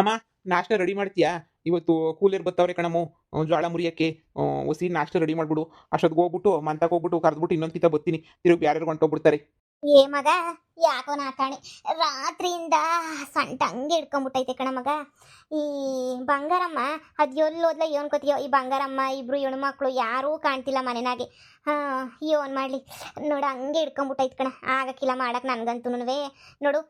ಅಮ್ಮ, ನಾಷ್ಟ ರೆಡಿ ಮಾಡ್ತೀಯಾ? ಇವತ್ತು ಕೂಲಿಯರ್ ಬತ್ತವ್ರೆ ಕಣಮ್ಮು. ಜೋಳ ಮುರಿಯಕ್ಕೆ ಒಸಿ ನಾಷ್ಟ ರೆಡಿ ಮಾಡ್ಬಿಡು. ಅಷ್ಟೊತ್ತಿಗೆ ಹೋಗ್ಬಿಟ್ಟು ಮಂತಕ್ಕೆ ಹೋಗ್ಬಿಟ್ಟು ಕರೆದ್ಬಿಟ್ಟು ಇನ್ನೊಂದು ಕಿತ ಬರ್ತೀನಿ. ತಿರುಗಿ ಯಾರ್ಯಾರು ಹೊಂಟೋಗ್ಬಿಡ್ತಾರೆ. ಏ ಮಗ, ಯಾಕೋ ನಾಕಾಣೆ ರಾತ್ರಿಯಿಂದ ಸೊಂಟ ಹಂಗೆ ಹಿಡ್ಕೊಂಬಿಟ್ಟೈತೆ ಕಣ ಮಗ. ಈ ಬಂಗಾರಮ್ಮ ಅದು ಎಲ್ಲೋದ್ಲ ಏನ್ ಕತಿಯೋ. ಈ ಬಂಗಾರಮ್ಮ ಇಬ್ರು ಹೆಣ್ಮಕ್ಳು ಯಾರೂ ಕಾಣ್ತಿಲ್ಲ ಮನೆನಾಗೆ. ಏನ್ ಮಾಡ್ಲಿ ನೋಡು, ಹಂಗೆ ಹಿಡ್ಕೊಂಬಿಟ್ಟೈತೆ ಕಣ. ಆಗಕ್ಕಿಲ್ಲ ಮಾಡಕ್ ನನ್ಗಂತೂ. ನೋಡು,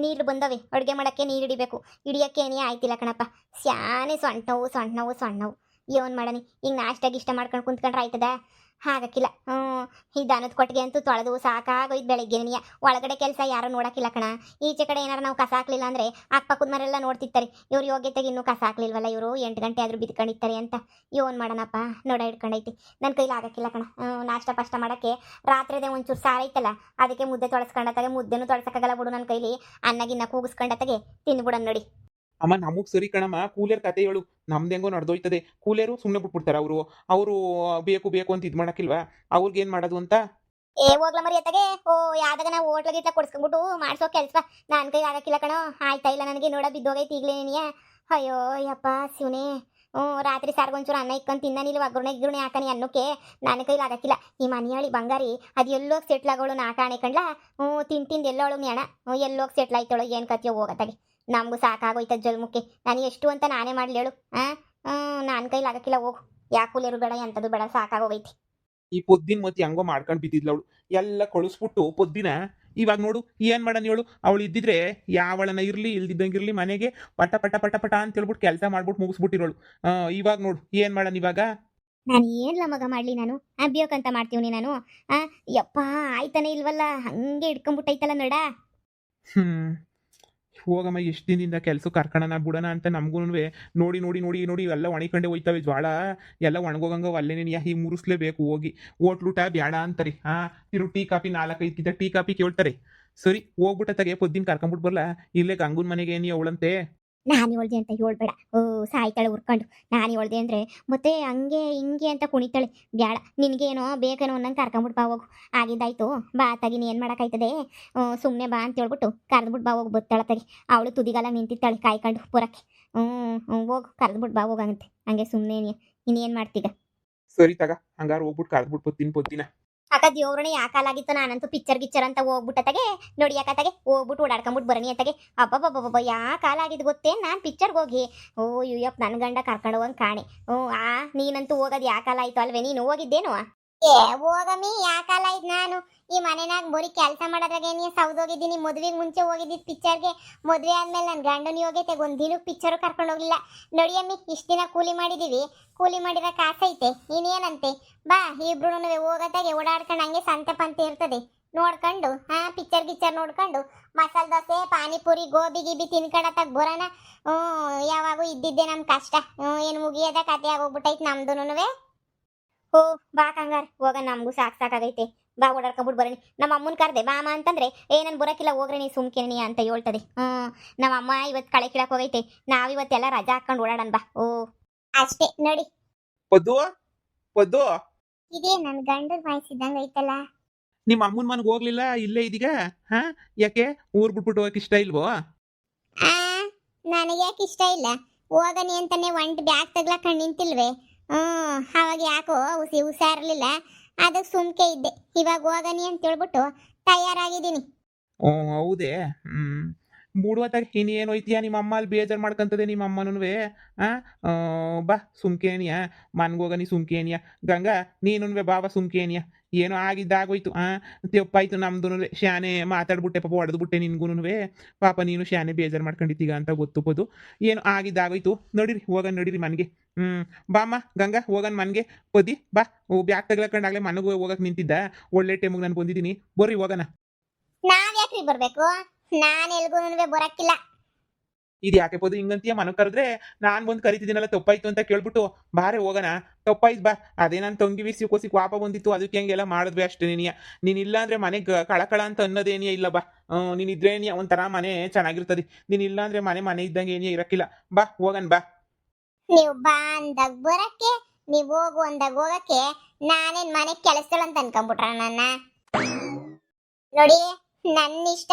ನೀರು ಬಂದವೆ, ಅಡುಗೆ ಮಾಡಕ್ಕೆ ನೀರು ಹಿಡಿಬೇಕು. ಹಿಡಿಯಕ್ಕೆ ಏನೇ ಆಯ್ತಿಲ್ಲ ಕಣಪ್ಪ. ಸ್ಯಾನೆ ಸೊಂಟ ನೋವು ಸೊಂಟ ನೋವು ಸೊಂಟ ನೋವು. ಏನ್ ಮಾಡನಿ, ಈಗ ನಾಷ್ಟಾಗಿ ಇಷ್ಟ ಮಾಡ್ಕೊಂಡು ಕುಂತ್ಕೊಂಡ್ರೆ ಆಯ್ತದ? ಆಗಕ್ಕಿಲ್ಲ. ಈ ದನದ ಕೊಟ್ಟಿಗೆ ಅಂತೂ ತೊಳೆದು ಸಾಕಾಗೋಯ್ತು ಬೆಳಗ್ಗೆನಿಯ. ಒಳಗಡೆ ಕೆಲಸ ಯಾರು ನೋಡಕ್ಕಿಲ್ಲ ಕಣ. ಈಚೆ ಕಡೆ ಏನಾರು ನಾವು ಕಸ ಹಾಕ್ಲಿಲ್ಲ ಅಂದ್ರೆ ಅಕ್ಕಪಕ್ಕದ ಮರೆಲ್ಲ ನೋಡ್ತಿರ್ತಾರೆ, ಇವ್ರು ಯೋಗ್ಯತೆಗೆ ಇನ್ನೂ ಕಸ ಹಾಕ್ಲಿಲ್ವಲ್ಲ, ಇವರು 8 ಗಂಟೆ ಆದ್ರೂ ಬಿದ್ಕೊಂಡಿರ್ತಾರೆ ಅಂತ. ಏನ್ ಮಾಡೋಣಪ್ಪ, ನೋಡ ಹಿಡ್ಕೊಂಡೈತಿ. ನನ್ನ ಕೈಲಿ ಆಗಕ್ಕಿಲ್ಲ ಕಣ. ನಾಷ್ಟ ಪಷ್ಟ ಮಾಡಕ್ಕೆ ರಾತ್ರಿದೇ ಒಂಚೂರು ಸಾರೈತಲ್ಲ, ಅದಕ್ಕೆ ಮುದ್ದೆ ತೊಳಸ್ಕೊಂಡತ್ತಾಗೆ. ಮುದ್ದೆನೂ ತೊಳಸಕ್ಕಾಗಲ್ಲ ಬಿಡು ನನ್ನ ಕೈಲಿ. ಅನ್ನಗಿನ್ನ ಕೂಗಿಸ್ಕೊಂಡತ್ತಾಗೆ ತಿನ್ಬಿಡನ್ ನೋಡಿ. ಅಮ್ಮ, ನಮಗ್ ಸರಿ ಕಣಮ್ಮ. ಕೂಲಿಯರ್ ಕತೆ ಹೇಳು. ನಮ್ದು ಹೆಂಗೋ ನಡೆದೋಯ್ತದೆ. ಕೂಲಿಯರು ಸುಮ್ಮನೆ ಬಿಟ್ಬಿಡ್ತಾರೆ. ಅವರು ಬೇಕು ಬೇಕು ಅಂತ ಇದು ಮಾಡಕ್ಕಿಲ್ವಾ? ಅವ್ರಿಗೇನು ಮಾಡೋದು ಅಂತ. ಏ ಹೋಗ್ಲ ಮರಿ ಎತ್ತಗೆ. ಯಾವ್ದಾಗ ನಾವು ಹೋಟ್ಲ ಗಿಟ್ಲ ಕೊಡ್ಸ್ಕೊಂಡ್ಬಿಟ್ಟು ಮಾಡಿಸೋ ಕೆಲ್ಸ ನನ್ನ ಕೈ ಆಗಕ್ಕಿಲ್ಲ ಕಣೋ. ಆಯ್ತಾ ಇಲ್ಲ ನನಗೆ, ನೋಡ ಬಿದ್ದೋಗೈತಿ ಈಗಲೇ ನೀನಿಯ. ಅಯ್ಯೋ ಯಪ್ಪ ಶಿವನೇ. ರಾತ್ರಿ ಸಾರ್ಗೊಂಚೂರು ಅನ್ನ ಇಕ್ಕೊಂಡು ತಿನ್ನನಿಲ್ಲ, ಒಗ್ಗರಣೆ ಹಾಕನಿ ಅನ್ನೋಕೆ ನನ್ನ ಕೈಲಿ ಆಗಕ್ಕಿಲ್ಲ. ಈ ಮನೆಯಾಳಿ ಬಂಗಾರಿ ಅದು ಎಲ್ಲೋಗಿ ಸೆಟ್ಲ್ ಆಗೋಳು ನಾಕಾಣೆ ಕಣ್ಲ. ತಿಂದು ಎಲ್ಲೋಳು ನ್ಯಾಣ. ಎಲ್ಲೋಗಿ ಸೆಟ್ಲ್ ಆಯ್ತೋಳು, ಏನು ಕತಿಯೋ ಹೋಗತ್ತಾಗೆ. ನಮಗೂ ಸಾಕಾಗೋಯ್ತದ ಜಲ್ಮುಕ್ಕೆ. ನಾನು ಎಷ್ಟು ಅಂತ ನಾನೇ ಮಾಡ್ಲಿ ಹೇಳು? ನನ್ನ ಕೈಲಿ ಆಗಕ್ಕಿಲ್ಲ. ಹೋಗು, ಯಾಕೂಲೇರು ಬೇಡ, ಎಂಥದ್ದು ಬೇಡ, ಸಾಕಾಗೋಗೈತಿ. ಈ ಪೊದ್ದಿನ ಮತ್ತೆ ಹೆಂಗೋ ಮಾಡ್ಕೊಂಡು ಬಿದ್ದಿದ್ಲವಳು. ಎಲ್ಲ ಕಳಿಸ್ಬಿಟ್ಟು ಪೊದ್ದಿನ ಇವಾಗ ನೋಡು ಏನ್ ಮಾಡನ್ ಹೇಳು. ಅವಳು ಇದ್ದಿದ್ರೆ ಯಾವಳನ ಇರ್ಲಿ ಇಲ್ದಿದ್ದಂಗಿರ್ಲಿ ಮನೆಗೆ ಪಟ ಪಟ ಪಟ ಪಟ ಅಂತ ಹೇಳ್ಬಿಟ್ಟು ಕೆಲಸ ಮಾಡ್ಬಿಟ್ಟು ಮುಗಿಸ್ಬಿಟ್ಟಿರೋಳು. ಇವಾಗ ನೋಡು ಏನ್ ಮಾಡನ್ ಇವಾಗ. ನಾನು ಏನ್ಲ ಮಗ ಮಾಡ್ಲಿ, ನಾನು ಅಬ್ಯೋಕಂತ ಮಾಡ್ತೀವಿ ನಾನು. ಯಪ್ಪ ಆಯ್ತಾನೆ ಇಲ್ವಲ್ಲ, ಹಂಗೆ ಹಿಡ್ಕೊಂಬಿಟ್ಟೈತಲ್ಲ ನೋಡ. ಹ್ಮ್ ಹೋಗಮ್ಮ, ಎಷ್ಟು ದಿನದಿಂದ ಕೆಲ್ಸಕ್ಕೆ ಕರ್ಕಣನ ಬಿಡೋಣ ಅಂತ ನಮಗೂ ನೋಡಿ ನೋಡಿ ನೋಡಿ ನೋಡಿ ಎಲ್ಲ ಒಣಕೊಂಡೆ ಹೋಯ್ತವೆ ಜ್ವಾಳ. ಎಲ್ಲ ಒಣಗೋಗಂಗ ಅಲ್ಲೇನೇನಿಯ ಹೀಗೆ ಮುರಿಸ್ಲೇಬೇಕು. ಹೋಗಿ ಹೋಟ್ಲೂಟ ಬೇಡ ಅಂತಾರೆ. ತಿರು ಟೀ ಕಾಫಿ 4-5 ಕಿತ ಟೀ ಕಾಫಿ ಕೇಳ್ತಾರೆ. ಸರಿ ಹೋಗ್ಬಿಟ್ಟ ತಗೆ ಪೊದ್ದಿನ ಕರ್ಕೊಂಬಿಟ್ಟು ಬರಲ್ಲ. ಇಲ್ಲೇ ಗಂಗುನ್ ಮನೆಗೆ ನೀ ಅವಳಂತೆ. ನಾನು ಹೇಳ್ದೆ ಅಂತ ಹೇಳ್ಬೇಡ. ಸಾಯ್ತಾಳೆ ಉರ್ಕೊಂಡು. ನಾನು ಹೇಳ್ದೆ ಅಂದರೆ ಮತ್ತೆ ಹಂಗೆ ಹಿಂಗೆ ಅಂತ ಕುಣಿತಾಳೆ. ಬ್ಯಾಡ, ನಿನಗೇನೋ ಬೇಕೇನೋ ಅನ್ನಂಗೆ ಕರ್ಕೊಂಬಿಟ್ಟು ಬಾ ಹೋಗು. ಆಗಿದ್ದಾಯ್ತು, ಬಾ ತಗಿನಿ, ಏನು ಮಾಡೋಕ್ಕಾಯ್ತದೆ. ಸುಮ್ಮನೆ ಬಾ ಅಂತ ಹೇಳ್ಬಿಟ್ಟು ಕರೆದ್ಬಿಟ್ಟು ಬಾ ಹೋಗಿ ಬತ್ತಾಳ ತಗಿ. ಅವಳು ತುದಿಗಾಲ ನಿಂತಿತ್ತಾಳೆ ಕಾಯ್ಕೊಂಡು ಪೂರಕ್ಕೆ. ಹೋಗು, ಕರೆದ್ಬಿಟ್ಟು ಬಾ ಹೋಗಂತೆ. ಹಂಗೆ ಸುಮ್ಮನೆ ಇನ್ನೇನು ಮಾಡ್ತೀಗ. ಸರಿ ತಗ, ಹಂಗಾರು ಹೋಗ್ಬಿಟ್ಟು ಕರೆದ್ಬಿಟ್ಟು ಪೊದ್ದಿನ. ಅಕ್ಕ ದೇವ್ರಣ ಯಾಕಾಲಾಗಿತ್ತು, ನಾನಂತೂ ಪಿಕ್ಚರ್ ಗಿಚ್ಚರ್ ಅಂತ ಹೋಗ್ಬಿಟ್ಟತಾಗೆ ನೋಡಿ. ಯಾಕತ್ತಾಗೆ ಹೋಗ್ಬಿಟ್ಟು ಓಡಾಡ್ಕೊಂಬಿಟ್ಟು ಬರನಿ ಅತ್ತಾಗೆ. ಅಬ್ಬಬ್ಬಬ್ಬಬ್ಬ ಯಾ ಕಾಲ ಆಗಿದ್ದು ಗೊತ್ತೇ ನಾನು ಪಿಕ್ಚರ್ಗೆ ಹೋಗಿ. ಯುಯಪ್ಪ ನನ್ನ ಗಂಡ ಕರ್ಕೊಂಡು ಹೋಗಂಗೆ ಕಾಣೆ. ನೀನಂತೂ ಹೋಗೋದು ಯಾ ಕಾಲ ಆಯ್ತು ಅಲ್ವೇ? ನೀನು ಹೋಗಿದ್ದೇನು? ಏ ಹೋಗಮ್ಮಿ, ಯಾ ಕಾಲ ಆಯ್ತು. ನಾನು ಈ ಮನೆನಾಗ ಬರೀ ಕೆಲಸ ಮಾಡೋದ್ರಾಗೆ ನೀ ಸೌದೋಗಿದ್ದೀನಿ. ಮದುವೆಗೆ ಮುಂಚೆ ಹೋಗಿದ್ದಿದ್ದು ಪಿಕ್ಚರ್ಗೆ. ಮದುವೆ ಆದ್ಮೇಲೆ ನನ್ನ ಗಂಡನ ಹೋಗೈತೆ, ಒಂದು ದಿನಕ್ಕೆ ಪಿಕ್ಚರು ಕರ್ಕೊಂಡು ಹೋಗಿಲ್ಲ ನೋಡಿ ಅಮ್ಮಿ. ಇಷ್ಟು ದಿನ ಕೂಲಿ ಮಾಡಿದ್ದೀವಿ, ಕೂಲಿ ಮಾಡಿರೋ ಕಾಸೈತೆ, ಇನ್ನೇನಂತೆ. ಬಾ ಇಬ್ರು ಹೋಗತ್ತಾಗೆ ಓಡಾಡ್ಕೊಂಡು ಹಂಗೆ ಸಂತೆ ಪಂತೆ ಇರ್ತದೆ ನೋಡ್ಕೊಂಡು. ಪಿಕ್ಚರ್ ಗಿಚ್ಚರ್ ನೋಡ್ಕೊಂಡು ಮಸಾಲೆ ದೋಸೆ ಪಾನಿಪುರಿ ಗೋಬಿ ಗಿಬಿ ತಿನ್ಕೊಂಡತ್ತಾಗ ಬರೋಣ. ಯಾವಾಗೂ ಇದ್ದಿದ್ದೆ ನಮ್ಮ ಕಷ್ಟ. ಏನು ಮುಗಿಯೋದ ಕತೆ ಆಗೋಗ್ಬಿಟ್ಟೈತೆ ನಮ್ದುನುವೆ. ಬಾ ಕಂಗಾರ ಹೋಗ, ನಮಗೂ ಸಾಕಾಗೈತೆ. ಬಾ ಓಡಾಡ್ಕೊಂಬಿಟ್ಟು ಬರೋನಿ. ನಮ್ಮ ಅಮ್ಮನ ಕರ್ದೆ ಬಾಮ ಅಂತಂದ್ರೆ ನಾನು ಬರೋಕ್ಕಿಲ್ಲ ಹೋಗ್ರೆ ನೀ ಸುಮ್ಕಿರಣಿ ಅಂತ ಹೇಳ್ತದೆ. ನಮ್ಮ ಅಮ್ಮ ಇವತ್ತು ಕಳೆ ಕೀಳಕ್ ಹೋಗೈತೆ. ನಾವಿವತ್ತೆಲ್ಲ ರಜಾ ಹಾಕೊಂಡು ಓಡಾಡೋಣ ಬಾ. ಅಷ್ಟೇ ನೋಡಿ. ಪದ್ದು ಪದ್ದು, ಇದೇ ನನ್ನ ಗಂಡನ ವಯಸ್ಸಿದ್ದಂಗೆ ಐತಲ್ಲ. ನಿಮ್ಮ ಅಮ್ಮನ ಮನೆಗೆ ಹೋಗ್ಲಿಲ್ಲ, ಇಲ್ಲೇ ಇದೀಗ? ಯಾಕೆ ಊರ್ ಬಿಟ್ಬಿಟ್ಟು ಹೋಗಕ್ಕೆ ಇಷ್ಟ ಇಲ್ವೋ? ನನಗೆ ಯಾಕೆ ಇಷ್ಟ ಇಲ್ಲ, ಹೋಗನಿ ಅಂತಾನೆ ಒಂಟು ಬ್ಯಾಗ್ ತಗ್ಲಾಕೊಂಡು ನಿಂತಿಲ್ವೇ. ಅವಾಗ ಯಾಕೋ ಹುಷಾರಿರ್ಲಿಲ್ಲ, ಅದಕ್ಕೆ ಸುಮ್ಕೆ ಇದ್ದೆ. ಇವಾಗ ಹೋಗನಿ ಅಂತ ಹೇಳ್ಬಿಟ್ಟು ತಯಾರಾಗಿದ್ದೀನಿ. ಹೌದೇ? ಮೂಡುವತ್ತಾಗ ಇನ್ನೇನು ಐತಿಯಾ? ನಿಮ್ಮ ಅಮ್ಮ ಅಲ್ಲಿ ಬೇಜಾರು ಮಾಡ್ಕೊಂತದೆ ನಿಮ್ಮ ಅಮ್ಮನೂ. ಬಾ ಸುಮ್ಕೇನಿಯ, ಮನ್ಗೋಗನಿ ಸುಮ್ಕೇನಿಯ. ಗಂಗಾ ನೀನು ಬಾಬಾ ಸುಮ್ಕೇನಿಯ. ಏನೋ ಆಗಿದ್ದಾಗೋಯ್ತು. ತೆಪ್ಪಾಯ್ತು ನಮ್ದು. ಶಾನೆ ಮಾತಾಡ್ಬಿಟ್ಟೆ ಪಾಪ, ಹೊಡೆದ್ಬಿಟ್ಟೆ ನಿನ್ಗೂನು. ಪಾಪ ನೀನು ಶಾನೆ ಬೇಜಾರು ಮಾಡ್ಕೊಂಡಿತ್ತೀಗ ಅಂತ ಗೊತ್ತುಬೋದು. ಏನು ಆಗಿದ್ದಾಗೋಯ್ತು. ನಡೀರಿ ಹೋಗನ್, ನಡೀರಿ ಮನೆಗೆ. ಬಾಮ್ಮ ಗಂಗಾ ಹೋಗನ್ ಮನೆಗೆ. ಪದಿ ಬಾ, ಬ್ಯಾಗ್ ತಗ್ಲಾಕೊಂಡಾಗಲೇ ಮನೆಗೆ ಹೋಗಕ್ಕೆ ನಿಂತಿದ್ದ. ಒಳ್ಳೆ ಟೈಮಿಗೆ ನಾನು ಬಂದಿದ್ದೀನಿ, ಬರ್ರಿ ಹೋಗೋಣ. ನಾವ್ ಯಾಕ್ರಿ ಬರ್ಬೇಕು? ನಾನು ಎಲ್ಗೂ ಬರಕ್ಕಿಲ್ಲ. ಇದು ಯಾಕೆ ಪೋದು ಹಿಂಗಂತೀಯ? ಮನೆ ಕರೆದ್ರೆ ನಾನು ಬಂದು ಕರಿತಿದ್ದೀನಲ್ಲ, ತಪ್ಪಾಯ್ತು ಅಂತ ಕೇಳ್ಬಿಟ್ಟು ಬಾರೆ ಹೋಗೋಣ. ತಪ್ಪಾಯ್ತು ಬಾ. ಅದೇ ನಾನು ತಂಗಿ ಬಿಸಿ ಕೋಸಿ ವಾಪ ಬಂದಿತ್ತು, ಅದಕ್ಕೆ ಹೆಂಗೆಲ್ಲ ಮಾಡಿದ್ವಿ ಅಷ್ಟೇ. ನೀನು ಇಲ್ಲ ಅಂದ್ರೆ ಮನೆಗೆ ಕಳಕಳ ಅಂತ ಅನ್ನೋದೇನಿಯ ಇಲ್ಲ. ಬಾ, ನೀನಿದ್ರೆ ಏನಿಯ ಒಂಥರ ಮನೆ ಚೆನ್ನಾಗಿರ್ತದೆ. ನೀನು ಇಲ್ಲ ಅಂದ್ರೆ ಮನೆ ಇದ್ದಂಗೆ ಏನಿಯ ಇರಕ್ಕಿಲ್ಲ. ಬಾ ಹೋಗನ್ ಬಾ. ನೀವು ಬಾ ಅಂದಾಗ ಬರಕ್ಕೆ, ನೀವು ಹೋಗು ಅಂದಾಗ ಹೋಗಕ್ಕೆ ನಾನೇನ್ ಮನೆ ಕೆಲಸಗಳಂತ ಅನ್ಕೊಂಡ್ಬಿಟ್ರ ನನ್ನ? ನೋಡಿ, ನನ್ನ ಇಷ್ಟ.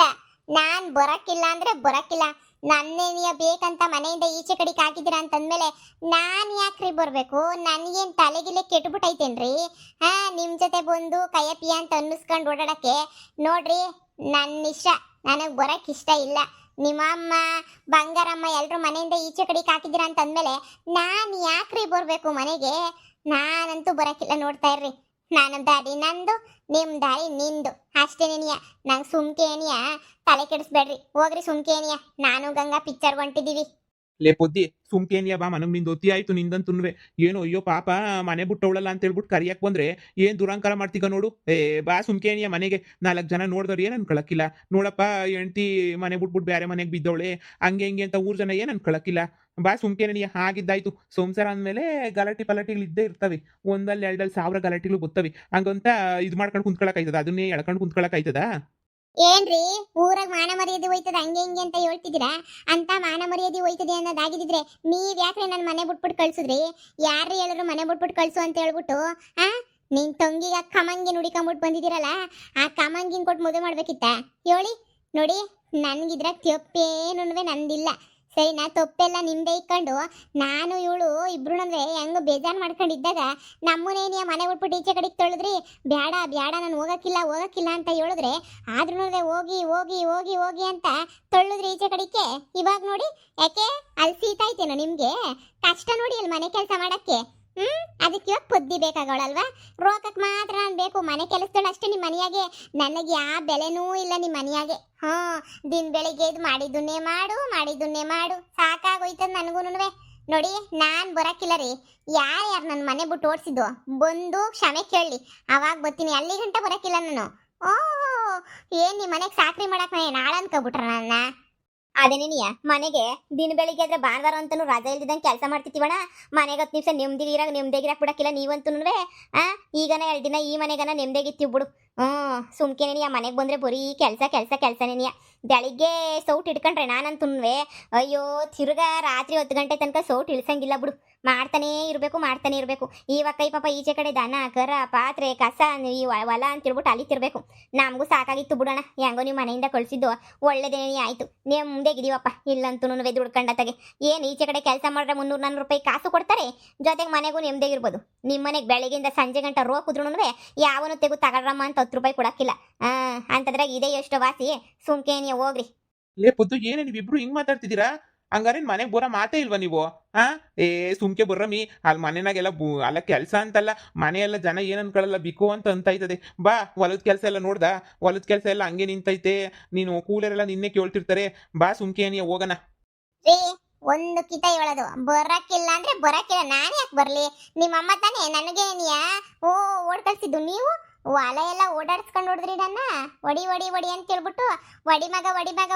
ನಾನ್ ಬರಕ್ಕಿಲ್ಲ ಅಂದ್ರೆ ಬರಕ್ಕಿಲ್ಲ. ನನ್ನೇನಿಯ ಬೇಕಂತ ಮನೆಯಿಂದ ಈಚೆ ಕಡೆಗೆ ಹಾಕಿದ್ದೀರಾ ಅಂತಂದ್ಮೇಲೆ ನಾನು ಯಾಕ್ರಿ ಬರ್ಬೇಕು? ನನಗೇನು ತಲೆಗಿಲೆ ಕೆಟ್ಬಿಟ್ಟೈತೇನ್ರಿ? ಹಾ, ನಿಮ್ಮ ಜೊತೆ ಬಂದು ಕಯ್ಯಪಿಯ ಅಂತ ಅನ್ನಿಸ್ಕೊಂಡು ಓಡಾಡಕ್ಕೆ ನೋಡ್ರಿ, ನನ್ನ ಇಷ್ಟ. ನನಗೆ ಬರಕ್ಕೆ ಇಷ್ಟ ಇಲ್ಲ. ನಿಮ್ಮ ಅಮ್ಮ ಬಂಗಾರಮ್ಮ ಎಲ್ಲರೂ ಮನೆಯಿಂದ ಈಚೆ ಕಡೆಗೆ ಹಾಕಿದ್ದೀರಾ ಅಂತಂದ್ಮೇಲೆ ನಾನು ಯಾಕ್ರಿ ಬರ್ಬೇಕು ಮನೆಗೆ? ನಾನಂತೂ ಬರಕ್ಕಿಲ್ಲ. ನೋಡ್ತಾ ಇರ್ರಿ, ನನ್ನ ದಾರಿ ನಂದು, ನಿಮ್ಮ ದಾರಿ ನಿಂದು ಅಷ್ಟೇನೇನಿಯ. ನಂಗೆ ಸುಮ್ಕೆ ಏನಿಯ ತಲೆ ಕೆಡಿಸ್ಬೇಡ್ರಿ. ಹೋಗ್ರಿ ಸುಮ್ಕೆ ಏನಿಯ. ನಾನು ಗಂಗಾ ಪಿಕ್ಚರ್ ಹೊಂಟಿದ್ದೀವಿ. ಲೇ ಪೊದ್ದಿ ಸುಮ್ಕೇನಿಯ ಬಾ, ಮನಗ್ ನಿಂದು ಒತ್ತಿ ಆಯ್ತು ನಿಂದಂತುನ್ವೆ. ಏನೋ ಅಯ್ಯೋ ಪಾಪ ಮನೆ ಬಿಟ್ಟವಳಲ್ಲ ಅಂತ ಹೇಳ್ಬಿಟ್ಟು ಕರಿಯಕ್ ಬಂದ್ರೆ ಏನ್ ದುರಂಕಾರ ಮಾಡ್ತೀಗ ನೋಡು. ಬಾ ಸುಮ್ಕೇನಿಯ ಮನೆಗೆ. 4 ಜನ ನೋಡಿದವ್ರು ಏನ್ ಅನ್ಕೊಳಕ್ಕಿಲ್ಲ. ನೋಡಪ್ಪ ಹೆಂಡ್ತಿ ಮನೆ ಬಿಟ್ಬಿಟ್ಟು ಬೇರೆ ಮನೆಗೆ ಬಿದ್ದವಳೆ ಹಂಗೆ ಹಿಂಗೆ ಅಂತ ಊರ್ ಜನ ಏನ್ ಅನ್ಕೊಳಕ್ಕಿಲ್ಲ. ಬಾ ಸುಮ್ಕೇನಿಯ. ಹಾಗಿದ್ದಾಯ್ತು. ಸಂಸಾರ ಅಂದ್ಮೇಲೆ ಗಲಾಟೆ ಪಲಾಟಿಗಳು ಇದ್ದೇ ಇರ್ತವೆ. ಒಂದಲ್ಲಿ ಎರಡಲ್ಲಿ 1000 ಗಲಾಟೆಗಳು ಬರ್ತವೆ. ಹಂಗಂತ ಇದು ಮಾಡ್ಕೊಂಡು ಕುಂತ್ಕೊಳಕ್ ಆಯ್ತದ? ಅದನ್ನೇ ಎಳ್ಕೊಂಡು ಕುಂತ್ಕೊಳಕ್ ಆಯ್ತದ? ಏನ್ರಿ ಊರಾಗ ಮಾನ ಮರ್ಯಾದೆ ಹೋಯ್ತದ ಹಂಗೆ ಹಿಂಗೆ ಅಂತ ಹೇಳ್ತಿದ್ದೀರಾ? ಅಂತ ಮಾನ ಮರ್ಯಾದೆ ಹೋಯ್ತದೆ ಅನ್ನೋದಾಗಿದ್ರೆ ನೀವ್ ಯಾಕ್ರಿ ನನ್ನ ಮನೆ ಬಿಟ್ಬಿಟ್ಟು ಕಳ್ಸುದ್ರಿ? ಯಾರು ಹೇಳಿದ್ರು ಮನೆ ಬಿಟ್ಬಿಟ್ಟು ಕಳ್ಸು ಅಂತ ಹೇಳ್ಬಿಟ್ಟು? ಆ ನಿನ್ ತಂಗಿಗ ಕಮಂಗಿ ನುಡಿಕೊಂಬಿಟ್ಟು ಬಂದಿದ್ದೀರಲ್ಲ, ಆ ಕಮಂಗಿನ ಕೊಟ್ಟು ಮದುವೆ ಮಾಡ್ಬೇಕಿತ್ತ ಹೇಳಿ? ನೋಡಿ, ನನ್ಗಿದ್ರ ತಪ್ಪೇನುವೆ ನಂದಿಲ್ಲ ಸರಿನಾ? ತಪ್ಪೆಲ್ಲ ನಿಮ್ದೇ ಇಕ್ಕೊಂಡು ನಾನು ಇವಳು ಇಬ್ರು ಹೆಂಗ ಬೇಜಾರು ಮಾಡ್ಕೊಂಡಿದ್ದಾಗ ನಮ್ಮನೇನಿಯ ಮನೆ ಬಿಟ್ಬಿಟ್ಟು ಈಚೆ ಕಡೆಗೆ ತೊಳೆದ್ರಿ. ಬ್ಯಾಡ ಬ್ಯಾಡ ನಾನು ಹೋಗಕ್ಕಿಲ್ಲ ಅಂತ ಹೇಳಿದ್ರೆ ಆದ್ರೂ ಹೋಗಿ ಹೋಗಿ ಹೋಗಿ ಹೋಗಿ ಅಂತ ತೊಳೆದ್ರಿ ಈಚೆ ಕಡೆಗೆ. ಇವಾಗ ನೋಡಿ, ಯಾಕೆ ಅಲ್ಲಿ ಸೀತಾಯ್ತೇನೋ ನಿಮ್ಗೆ? ಕಷ್ಟ ನೋಡಿ ಅಲ್ಲಿ ಮನೆ ಕೆಲಸ ಮಾಡಕ್ಕೆ. ಅದಕ್ಕೆ ಇವಾಗ ಪೊದ್ದಿ ಬೇಕಾಗವಳಲ್ವಾ? ರೋಗಕ್ಕೆ ಮಾತ್ರ ನಾನು ಬೇಕು. ಮನೆ ಕೆಲಸದಳು ಅಷ್ಟೇ ನಿಮ್ಮ ಮನೆಯಾಗೆ. ನನಗೆ ಯಾವ ಬೆಲೆನೂ ಇಲ್ಲ ನಿಮ್ಮ ಮನೆಯಾಗೆ. ದಿನ ಬೆಳಿಗ್ಗೆ ಇದು ಮಾಡಿದ್ದನ್ನೇ ಮಾಡು ಸಾಕಾಗೋಯ್ತದ ನನಗೂನುವೆ. ನೋಡಿ, ನಾನು ಬರಕ್ಕಿಲ್ಲ ರೀ. ಯಾರು ನನ್ನ ಮನೆ ಬಿಟ್ಟು ಓಡಿಸಿದ್ದು ಬಂದು ಕ್ಷಮೆ ಕೇಳಲಿ, ಅವಾಗ ಬರ್ತೀನಿ. ಅಲ್ಲಿ ಗಂಟ ಬರಕ್ಕಿಲ್ಲ ನಾನು. ಏನ್ ನಿಮ್ಮ ಮನೆಗೆ ಸಾಕ್ರಿ ಮಾಡಕ್ ನಾಳೆ ಅನ್ಕೋಬಿಟ್ರ ನನ್ನ? ಅದೇನೇನಿಯ ಮನೆಗೆ ದಿನ ಬೆಳಿಗ್ಗೆ ಆದ್ರೆ ಭಾನುವಾರ ಅಂತನೂ ರಜಾ ಇಲ್ದಿದ್ದಂಗೆ ಕೆಲಸ ಮಾಡ್ತಿರ್ತೀವಣ. ಮನೆಗೆ 10 ನಿಮಿಷ ನೆಮ್ಮದಿಗಿರಾಕ್ ಬಿಡಕ್ಕಿಲ್ಲ ನೀವಂತೂ. ಈಗನ 2 ದಿನ ಈ ಮನೆಗನ ನೆಮ್ಮದಿಗಿತ್ತೀವಿ ಬಿಡು. ಸುಮ್ಕೆನೇನಿಯ ಮನೆಗೆ ಬಂದ್ರೆ ಬರೀ ಕೆಲಸನೇನಿಯ. ಬೆಳಿಗ್ಗೆ ಸೌಟ್ ಇಟ್ಕೊಂಡ್ರೆ ನಾನಂತೂ ಅಯ್ಯೋ ತಿರ್ಗಾ ರಾತ್ರಿ 10 ಗಂಟೆ ತನಕ ಸೌಟ್ ಇಳಿಸಂಗಿಲ್ಲ ಬಿಡು. ಮಾಡ್ತಾನೇ ಇರಬೇಕು. ಇವಾಗ ಕೈ ಪಾಪ ಈಚೆ ಕಡೆ ದನ ಕರ ಪಾತ್ರೆ ಕಸ ಈ ಹೊಲ ಅಂತಿರ್ಬಿಟ್ಟು ಅಲಿತಿರ್ಬೇಕು. ನಮಗೂ ಸಾಕಾಗಿತ್ತು ಬಿಡೋಣ. ಹೆಂಗೋ ನೀವು ಮನೆಯಿಂದ ಕಳಿಸಿದ್ದು ಒಳ್ಳೇದೇನೇ ಆಯ್ತು. ನೆಮ್ಮದಿಗಿದೀವಪ್ಪ. ಇಲ್ಲಂತೂ ದುಡ್ಕೊಂಡತ್ತಾಗೆ ಏನು ಈಚೆ ಕಡೆ ಕೆಲಸ ಮಾಡಿದ್ರೆ 300-400 ರೂಪಾಯಿ ಕಾಸು ಕೊಡ್ತಾರೆ. ಜೊತೆಗೆ ಮನೆಗೂ ನೆಮ್ಮದಿಗಿರ್ಬೋದು. ನಿಮ್ಮ ಮನೆಗೆ ಬೆಳಗ್ಗೆಯಿಂದ ಸಂಜೆ ಗಂಟೆ ರೋ ಕುದ್ರೂ ಯಾವನು ತೆಗೂ ತಗೊಳ್ರಮ್ಮ ಅಂತ 10 ರೂಪಾಯಿ ಕೊಡಕ್ಕಿಲ್ಲ. ಅಂತದ್ರಾಗ ಇದೇ ಎಷ್ಟು ವಾಸಿ. ಸುಮ್ಕೇನಿಯ ಹೋಗ್ರಿ. ಲೇ ಪೊದ್ದು ಏನೇ ನೀವಿಬ್ರು ಹಿಂಗ್ ಮಾತಾಡ್ತಿದ್ದೀರಾ? ಹಂಗಾರೆ ಮನೆಗೆ ಬರೋ ಮಾತೇ ಇಲ್ವಾ ನೀವು? ಸುಮ್ಕೆ ಬರ್ರಮ್ಮಿ. ಅಲ್ಲಿ ಮನೆನಾಗೆಲ್ಲ ಅಲ್ಲ ಕೆಲಸ ಅಂತಲ್ಲ, ಮನೆಯೆಲ್ಲ ಜನ ಏನ್ ಅನ್ಕೊಳ್ಳಲ್ಲ, ಬಿಕೋ ಅಂತ ಐತದೆ. ಬಾ, ಹೊಲದ ಕೆಲಸ ಎಲ್ಲ ನೋಡ್ದ? ಹೊಲದ ಕೆಲಸ ಎಲ್ಲ ಹಂಗೆ ನಿಂತೈತೆ. ನೀನು ಕೂಲರೆಲ್ಲ ನಿನ್ನೆ ಕೇಳ್ತಿರ್ತಾರೆ. ಬಾ ಸುಮ್ಕೆ ಹೋಗಣ. ಒಂದು ಕಿತ ಹೇಳೋದು ಬರಕ್ಕಿಲ್ಲ ಅಂದ್ರೆ ಬರಕ್ಕಿಲ್ಲ. ನಾನು ಯಾಕೆ ಬರ್ಲಿ? ನಿಮ್ಮಮ್ಮ ತಾನೇ ನನಗೆ ಓಡ್ ಕಳ್ಸಿದ್ದು. ನೀವು ಹೊಲ ಎಲ್ಲ ಓಡಾಡ್ಸ್ಕೊಂಡು ಹೊಡೆದ್ರಿ ನನ್ನ. ಒಡಿ ಅಂತ ಹೇಳ್ಬಿಟ್ಟು ವಡಿ ಮಗ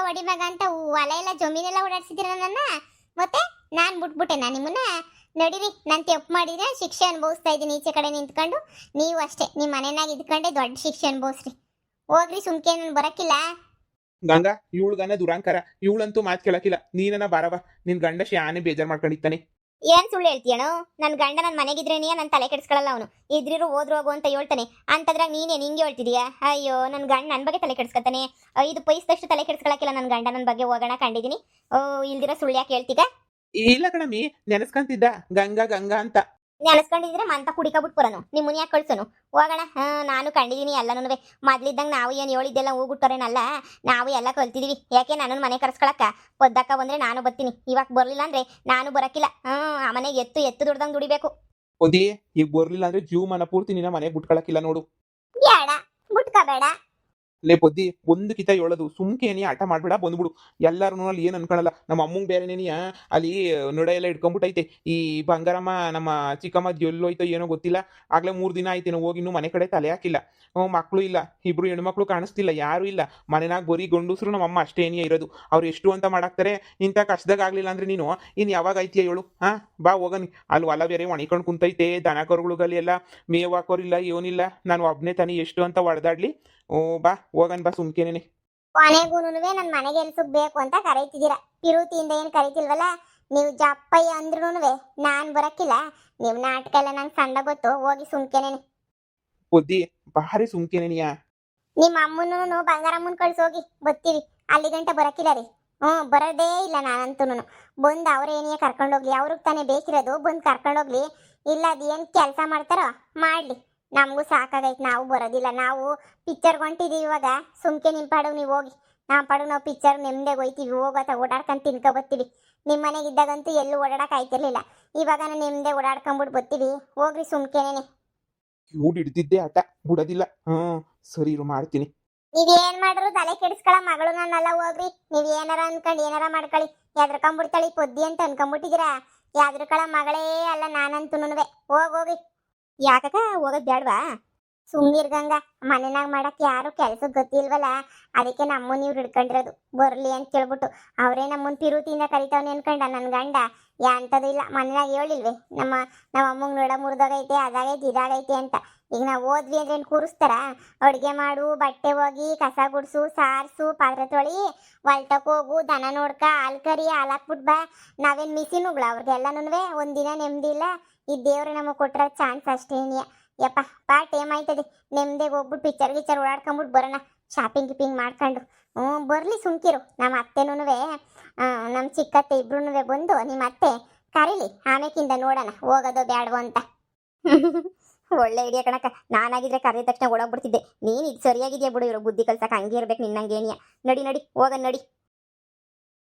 ಅಂತ ಹೊಲ ಎಲ್ಲ ಜಮೀನೆಲ್ಲ ಓಡಾಡ್ಸಿದ್ದೀರ ನನ್ನ. ಮತ್ತೆ ನಾನು ಬಿಟ್ಬಿಟ್ಟೆ ನಿಮ್ಮನ್ನ? ನಡೀರಿ, ನಾನು ತಪ್ಪು ಮಾಡಿದ್ರೆ ಶಿಕ್ಷೆ ಅನುಭವಿಸ್ತಾ ಇದ್ದೀನಿ ಈಚೆ ಕಡೆ ನಿಂತ್ಕೊಂಡು. ನೀವು ಅಷ್ಟೇ ನಿಮ್ಮ ಮನೆನಾಗ ಇದ್ಕೊಂಡೆ ದೊಡ್ಡ ಶಿಕ್ಷೆ ಅನುಭವಿಸ್ರಿ. ಹೋಗ್ರಿ ಸುಮ್ಕೆ. ನಾನು ಬರಕ್ಕಿಲ್ಲ. ಗಂಗಾ, ಇವಳುಗಾನೆ ದುರಾಂಕಾರ. ಇವಳಂತೂ ಮಾತು ಕೇಳಕ್ಕಿಲ್ಲ. ನೀನನ ಬಾರವ. ನಿನ್ ಗಂಡ ಶಾನೆ ಬೇಜಾರ್ ಮಾಡ್ಕೊಂಡಿತ್ತಾನೆ. ಏನ್ ಸುಳ್ಳು ಹೇಳ್ತೀಯಣೋ? ನನ್ನ ಗಂಡ ನನ್ನ ಮನೆಗಿದ್ರೇನಿಯ ನನ್ನ ತಲೆ ಕೆಡಿಸ್ಕೊಳ್ಳಲ್ಲ. ಅವನು ಇದ್ರಿರು ಹೋದ್ರು ಹೋಗು ಅಂತ ಹೇಳ್ತಾನೆ. ಅಂತದ್ರಾಗ ನೀನೇ ನಿಂಗೆ ಹೇಳ್ತಿದೀಯಾ? ಅಯ್ಯೋ, ನನ್ನ ಗಂಡ ನನ್ನ ಬಗ್ಗೆ ತಲೆ ಕೆಡಿಸ್ಕೊತಾನೆ. 5 ಪೈಸದಷ್ಟು ತಲೆ ಕೆಡಿಸ್ಕೊಳಕ್ಕಿಲ್ಲ ನನ್ನ ಗಂಡ ನನ್ನ ಬಗ್ಗೆ. ಹೋಗೋಣ ಕಂಡಿದ್ದೀನಿ. ಇಲ್ದಿರ ಸುಳ್ಳು ಯಾಕೆ ಹೇಳ್ತೀಗ? ಇಲ್ಲ ಕಣಮಿ, ನೆನೆಸ್ಕೊಂತಿದ್ದ ಗಂಗಾ ಅಂತ. ನೆನೆಸ್ಕೊಂಡಿದ್ರೆ ಮಂತ ಕುಡಿಕಬಿಟ್ಟು ಬರೋನು. ನಿಮ್ಮ ಮುನಿಯಾಗ ಕಳ್ಸೋನು. ಹೋಗೋಣ. ನಾನು ಕಂಡಿದ್ದೀನಿ ಎಲ್ಲನೂ. ಮೊದ್ಲಿದ್ದಂಗೆ ನಾವು ಏನು ಹೇಳಿದ್ದೆಲ್ಲ ಹೋಗ್ಬಿಟ್ಟೋರೇನಲ್ಲ. ನಾವು ಎಲ್ಲ ಕಲ್ತಿದೀವಿ. ಯಾಕೆ ನನ್ನನ್ನು ಮನೆ ಕರ್ಸ್ಕೊಳಕ್ಕ ಪೊದ್ದಕ್ಕ ಬಂದ್ರೆ ನಾನು ಬರ್ತೀನಿ. ಇವಾಗ ಬರ್ಲಿಲ್ಲ ಅಂದ್ರೆ ನಾನು ಬರಕ್ಕಿಲ್ಲ. ಆ ಮನೆಗೆ ಎತ್ತು ದುಡ್ದಂಗೆ ದುಡಿಬೇಕು. ಓದಿ, ಈಗ ಬರ್ಲಿಲ್ಲ ಅಂದ್ರೆ ಜೀವಮಾನ ಪೂರ್ತಿ ನಿನ್ನ ಮನೆಗೆ ಬಿಟ್ಕೊಳಕ್ಕಿಲ್ಲ ನೋಡು. ಬೇಡ, ಬಿಟ್ಕೋಬೇಡ. ಲೇ ಪೊದ್ದಿ, ಒಂದು ಕಿತ ಹೇಳೋದು ಸುಮ್ಕೆ ಏನಿ ಆಟ ಮಾಡ್ಬೇಡ, ಬಂದ್ಬಿಡು. ಎಲ್ಲಾರು ಅಲ್ಲಿ ಏನ್ ಅನ್ಕೊಳಲ್ಲ. ನಮ್ಮ ಅಮ್ಮಂಗ್ ಬೇರೆನೇನಿಯ ಅಲ್ಲಿ ನೊಡ ಎಲ್ಲ ಇಟ್ಕೊಂಡ್ಬಿಟ್ಟೈತೆ. ಈ ಬಂಗಾರಮ್ಮ ನಮ್ಮ ಚಿಕ್ಕಮ್ಮ ಎಲ್ಲೋಯ್ತೋ ಏನೋ ಗೊತ್ತಿಲ್ಲ. ಆಗ್ಲೇ 3 ದಿನ ಆಯ್ತೇನೋ ಹೋಗಿ ಇನ್ನೂ ಮನೆ ಕಡೆ ತಲೆ ಹಾಕಿಲ್ಲ. ಮಕ್ಕಳು ಇಲ್ಲ, 2 ಹೆಣ್ಮಕ್ಳು ಕಾಣಿಸ್ತಿಲ್ಲ, ಯಾರು ಇಲ್ಲ ಮನೆನಾಗ. ಬರೀ ಗಂಡಸ್ರು ನಮ್ಮಮ್ಮ ಅಷ್ಟೇ ಏನಿಯ ಇರೋದು. ಅವ್ರು ಎಷ್ಟು ಅಂತ ಮಾಡಾಕ್ತಾರೆ. ಇಂಥ ಕಷ್ಟದಾಗ ಆಗ್ಲಿಲ್ಲ ಅಂದ್ರೆ ನೀನು ಇನ್ ಯಾವಾಗ ಐತಿಯ ಹೇಳು? ಬಾ ಹೋಗನಿ. ಅಲ್ಲಿ ಹೊಲ ಬೇರೆ ಒಣಿಕೊಂಡು ಕುಂತೈತೆ. ದನ ಕರುಗಳಿಗಲ್ಲಿ ಎಲ್ಲ ಮೇವು ಹಾಕೋರಿಲ್ಲ, ಏನಿಲ್ಲ. ನಾನು ಒಬ್ನೇ ತಾನಿ ಎಷ್ಟು ಅಂತ ಹೊಡೆದಾಡ್ಲಿ. ಬಾ ಹೋಗನ್ ಬಾ ಸುಮ್ಕೇನೆ. ಕೊನೆಗೂನುವೆ ನನ್ನ ಮನೆಗೆ ಎಲ್ಸಕ್ ಬೇಕು ಅಂತ ಕರೀತಿದ್ದೀರಾ. ಪಿರುತಿಯಿಂದ ಏನು ಕರೀತಿಲ್ವಲ್ಲ ನೀವು. ಜಪ್ಪಯ್ಯ ಅಂದ್ರೂನುವೆ ನಾನು ಬರಕ್ಕಿಲ್ಲ. ನೀವು ನಾಟಕ ಎಲ್ಲ ನಂಗೆ ಸಣ್ಣ ಗೊತ್ತು. ಹೋಗಿ ಸುಮ್ಕೆನೇನೆ. ಬುದ್ಧಿ ಭಾರಿ ಸುಮ್ಕೇನೆನಿಯಾ. ನಿಮ್ಮ ಅಮ್ಮನೂ ಬಂಗಾರಮ್ಮನ ಕಳ್ಸೋಗಿ ಬರ್ತೀವಿ. ಅಲ್ಲಿ ಗಂಟ ಬರಕ್ಕಿಲ್ಲ ರೀ. ಬರೋದೇ ಇಲ್ಲ ನಾನಂತೂ ಬಂದು ಅವ್ರೇನೇ ಕರ್ಕೊಂಡೋಗ್ಲಿ ಅವ್ರಿಗೆ ತಾನೇ ಬೇಕಿರೋದು ಬಂದು ಕರ್ಕೊಂಡೋಗ್ಲಿ. ಇಲ್ಲ ಅದೇನು ಕೆಲಸ ಮಾಡ್ತಾರೋ ಮಾಡಲಿ, ನಮಗೂ ಸಾಕಾಗೈತೆ, ನಾವು ಬರೋದಿಲ್ಲ. ನಾವು ಪಿಕ್ಚರ್ಗೆ ಹೊಂಟಿದ್ದೀವಿ ಇವಾಗ. ಸುಮ್ಕೆ ನಿಮ್ಮ ಪಾಡು ನೀವು ಹೋಗಿ, ನಮ್ಮ ಪಾಡು ನಾವು ಪಿಕ್ಚರ್ ನೆಮ್ಮದಿಯಾಗಿ ಹೋಯ್ತೀವಿ, ಹೋಗೋತ ಓಡಾಡ್ಕೊಂಡು ತಿನ್ಕೊ ಬರ್ತೀವಿ. ನಿಮ್ಮ ಮನೆಗೆ ಇದ್ದಾಗಂತೂ ಎಲ್ಲೂ ಓಡಾಡಕ್ಕೆ ಆಯ್ತಿರ್ಲಿಲ್ಲ, ಇವಾಗ ನಾನು ನೆಮ್ಮದಿ ಓಡಾಡ್ಕೊಂಬಿಟ್ಟು ಬರ್ತೀವಿ. ಹೋಗ್ರಿ ಸುಮ್ಕೆನೇನೆ. ಇವ್ಡು ಹಿಡ್ದಿದ್ದೆ ಆಟ ಬಿಡೋದಿಲ್ಲ. ಸರಿ ಇರು, ಮಾಡ್ತೀನಿ. ನೀವೇನ್ ಮಾಡ್ರು ತಲೆ ಕೆಡಿಸ್ಕೊಳ ಮಗಳು ನನ್ನಲ್ಲ. ಹೋಗ್ರಿ, ನೀವ್ ಏನಾರ ಅನ್ಕೊಂಡ್ ಏನಾರ ಮಾಡ್ಕೊಳ್ಳಿ. ಎದ್ರಕೊಂಡ್ಬಿಡ್ತಾಳಿ ಪೊದ್ದಿ ಅಂತ ಅನ್ಕೊಂಡ್ಬಿಟ್ಟಿದ್ದೀರಾ. ಯಾದ್ರಕಳ ಮಗಳೇ ಅಲ್ಲ ನಾನಂತೂನುವೆ. ಹೋಗಿ ಯಾಕಕ್ಕ ಹೋಗೋದ್ ಬ್ಯಾಡ್ವಾ? ಸುಮ್ನಿರ್ಗಂಗ, ಮನೆನಾಗ ಮಾಡಕ್ ಯಾರು ಕೆಲ್ಸಕ್ಕೆ ಗೊತ್ತಿಲ್ವಲ್ಲ, ಅದಕ್ಕೆ ನಮ್ಮನ್ನ ಇವ್ರು ಹಿಡ್ಕೊಂಡಿರೋದು. ಬರ್ಲಿ ಅಂತ ಕೇಳ್ಬಿಟ್ಟು ಅವರೇ ನಮ್ಮನ್ನ ಪಿರುತಿಯಿಂದ ಕರಿತಾವನೆ ಅನ್ಕೊಂಡ ನನ್ ಗಂಡ. ಯಾಂತದು ಇಲ್ಲ, ಮನೆನಾಗ ಹೇಳಿಲ್ವೇ ನಮ್ಮ ಅಮ್ಮಂಗ್ ನೋಡ ಮುರಿದೋಗೈತೆ, ಅದಾಗೈತೆ, ಇದಾಗೈತೆ ಅಂತ. ಈಗ ನಾವು ಹೋದ್ವಿ ಅಂದ್ರೆ ಏನು ಕೂರಿಸ್ತಾರ? ಅಡುಗೆ ಮಾಡು, ಬಟ್ಟೆ ಹೋಗಿ, ಕಸ ಗುಡ್ಸು, ಸಾರಿಸು, ಪಾತ್ರೆ ತೊಳಿ, ಹೊಲ್ಟಕ್ಕೆ ಹೋಗು, ದನ ನೋಡ್ಕ, ಹಾಲು ಕರಿ, ಹಾಲು ಹಾಕ್ಬಿಟ್ಟು ಬಾ. ನಾವೇನು ಮಿಸಿನುಗಳ ಅವ್ರಿಗೆಲ್ಲನೂ ಒಂದಿನ ನೆಮ್ಮದಿ ಇಲ್ಲ. ಈ ದೇವ್ರೆ ನಮಗೆ ಕೊಟ್ಟಿರೋ ಚಾನ್ಸ್ ಅಷ್ಟೇನಿಯ. ಯಪ್ಪ ಬಾ, ಟೈಮ್ ಆಯ್ತದೆ. ನೆಮ್ಮದಿಗೆ ಹೋಗ್ಬಿಟ್ಟು ಪಿಕ್ಚರ್ ಗಿಚ್ಚರ್ ಓಡಾಡ್ಕೊಂಬಿಟ್ಟು ಬರೋಣ, ಶಾಪಿಂಗ್ ಗಿಪಿಂಗ್ ಮಾಡ್ಕೊಂಡು. ಬರಲಿ ಸುಮ್ಕಿರು. ನಮ್ಮ ಅತ್ತೆನೂ ನಮ್ಮ ಚಿಕ್ಕತ್ತೆ ಇಬ್ರು ಬಂದು ನಿಮ್ಮ ಅತ್ತೆ ಕರೀಲಿ, ಆಮೇಕಿಂದ ನೋಡೋಣ ಹೋಗೋದೋ ಬ್ಯಾಡವೋ ಅಂತ. ಒಳ್ಳೆ ಐಡಿಯಾ ಕಣಕ್ಕ. ನಾನಾಗಿದ್ರೆ ಕರೆದ ತಕ್ಷಣ ಓಡೋಗ್ಬಿಡ್ತಿದ್ದೆ. ನೀನು ಇದು ಸರಿಯಾಗಿದೆಯಾ ಬಿಡು, ಇರೋ ಬುದ್ಧಿ ಕಲ್ಸಕ್ಕೆ ಹಂಗೆ ಇರ್ಬೇಕು ನಿನ್ನಂಗೇನಿಯ. ನಡಿ ಹೋಗ ನಡಿ.